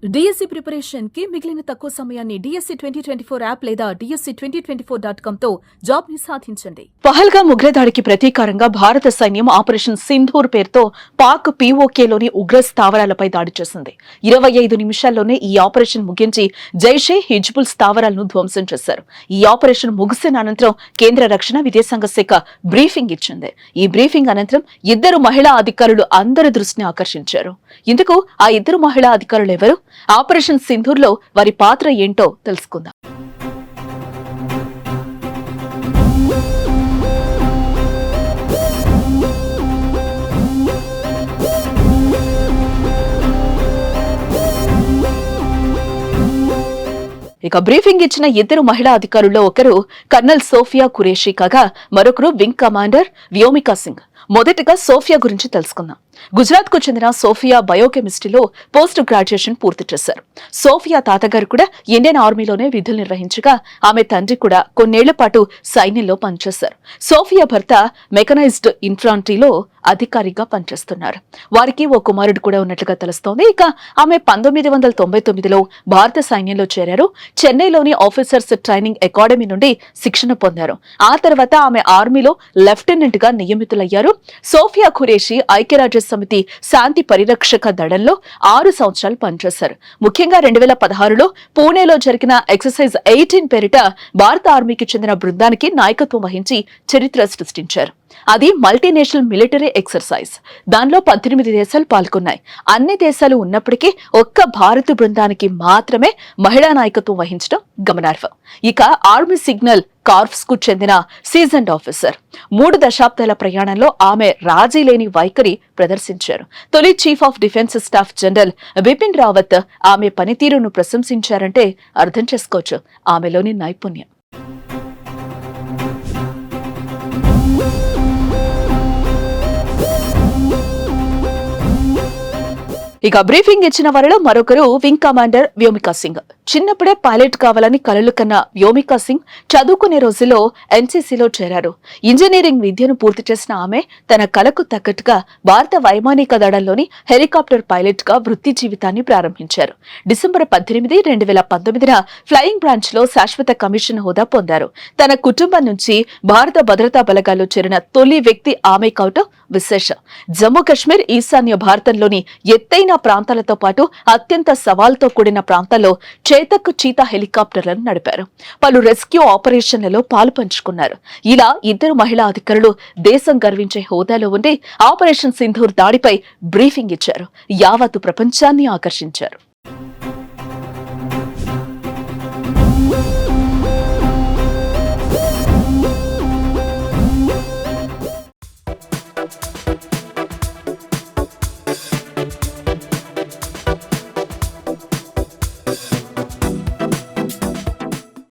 DSC preparation కి మిగిలిన తక్కువ సమయాన్ని డిఎస్సి 2024 యాప్ లేదా DSC2024.com తో జాబ్ ని సాధించండి. పహల్గామ్ ఉగ్రదాడికి ప్రతీకారంగా భారత సైన్యం ఆపరేషన్ సింధూర్ పేరుతో పాక్ పీఓకేలోని ఉగ్ర స్థావరాలపై దాడి చేసింది. 25 నిమిషాల్లోనే ఈ ఆపరేషన్ ముగించి జైషే హిజ్బుల్ స్థావరాలను ధ్వంసం చేశారు. ఈ ఆపరేషన్ ముగిసిన అనంతరం కేంద్ర రక్షణ విదేశాంగ శాఖ బ్రీఫింగ్ ఇచ్చింది. ఈ బ్రీఫింగ్ అనంతరం ఇద్దరు మహిళా అధికారులు అందరి దృష్టిని ఆకర్షించారు. ఇందుకు ఆ ఇద్దరు మహిళా అధికారులు ఎవరు? ఆపరేషన్ సింధూర్ లో వారి పాత్ర ఏంటో తెలుసుకుందాం. ఇక బ్రీఫింగ్ ఇచ్చిన ఇద్దరు మహిళా అధికారుల్లో ఒకరు కర్నల్ సోఫియా ఖురేషీ కాగా మరొకరు వింగ్ కమాండర్ వ్యోమికా సింగ్. మొదటగా సోఫియా గురించి తెలుసుకుందాం. గుజరాత్ కు చెందిన సోఫియా బయోకెమిస్ట్రీలో పోస్ట్ గ్రాడ్యుయేషన్ పూర్తి చేశారు. సోఫియా తాతగారు కూడా ఇండియన్ ఆర్మీలోనే విధులు నిర్వహించగా ఆమె తండ్రి కూడా కొన్నేళ్ల పాటు సైన్యంలో పనిచేశారు. సోఫియా భర్త మెకనైజ్డ్ ఇన్ఫాంట్రీలో అధికారిగా పనిచేస్తున్నారు. వారికి ఓ కుమారుడు కూడా ఉన్నట్లుగా తెలుస్తోంది. ఇక ఆమె 1999లో భారత సైన్యంలో చేరారు. చెన్నైలోని ఆఫీసర్స్ ట్రైనింగ్ అకాడమీ నుండి శిక్షణ పొందారు. ఆ తర్వాత ఆమె ఆర్మీలో లెఫ్టినెంట్ గా నియమితులయ్యారు. సోఫియా ఖురేషీ ఐక్యరాజ్య సమితి శాంతి పరిరక్షక దళంలో 6 సంవత్సరాలు పనిచేశారు. ముఖ్యంగా 2016లో పూణేలో జరిగిన ఎక్సర్సైజ్ 18 పేరిట భారత ఆర్మీకి చెందిన బృందానికి నాయకత్వం వహించి చరిత్ర సృష్టించారు. అది మల్టీనేషనల్ మిలిటరీ ఎక్సర్సైజ్. దానిలో 18 దేశాలు పాల్గొన్నాయి. అన్ని దేశాలు ఉన్నప్పటికీ ఒక్క భారత బృందానికి మాత్రమే మహిళా నాయకత్వం వహించడం గమనార్హం. ఇక ఆర్మీ సిగ్నల్ కార్ప్స్ కు చెందిన సీజన్డ్ ఆఫీసర్. 3 దశాబ్దాల ప్రయాణంలో ఆమె రాజీ లేని వైఖరి ప్రదర్శించారు. తొలి chief of defence staff general Bipin Rawat ఆమె పనితీరును ప్రశంసించారంటే అర్థం చేసుకోవచ్చు ఆమెలోని నైపుణ్యం. ఇక బ్రీఫింగ్ ఇచ్చిన వారిలో మరొకరు వింగ్ కమాండర్ వ్యోమికా సింగ్. చిన్నప్పుడే పైలట్ కావాలని కలలు కన్న వ్యోమికా సింగ్ చదువుకునే రోజుల్లో ఎన్సీసీలో చేరారు. ఇంజనీరింగ్ విద్యను పూర్తి చేసిన ఆమె తన కలకు తగ్గట్టుగా భారత వైమానిక దళంలోని హెలికాప్టర్ పైలట్ గా వృత్తి జీవితాన్ని ప్రారంభించారు. డిసెంబర్ 18, 2019న ఫ్లయింగ్ బ్రాంచ్ లో శాశ్వత కమిషన్ హోదా పొందారు. తన కుటుంబం నుంచి భారత భద్రతా బలగాల్లో చేరిన తొలి వ్యక్తి ఆమె కావటం విశేషం. జమ్మూ కశ్మీర్, ఈశాన్య భారతంలోని ఎత్తైన ప్రాంతాలతో పాటు అత్యంత సవాల్తో కూడిన ప్రాంతాల్లో చేతక్ చీతా హెలికాప్టర్లను నడిపారు. పలు రెస్క్యూ ఆపరేషన్లలో పాలు పంచుకున్నారు. ఇలా ఇద్దరు మహిళా అధికారులు దేశం గర్వించే హోదాలో ఉండి ఆపరేషన్ సింధూర్ దాడిపై బ్రీఫింగ్ ఇచ్చారు. యావత్తు ప్రపంచాన్ని ఆకర్షించారు.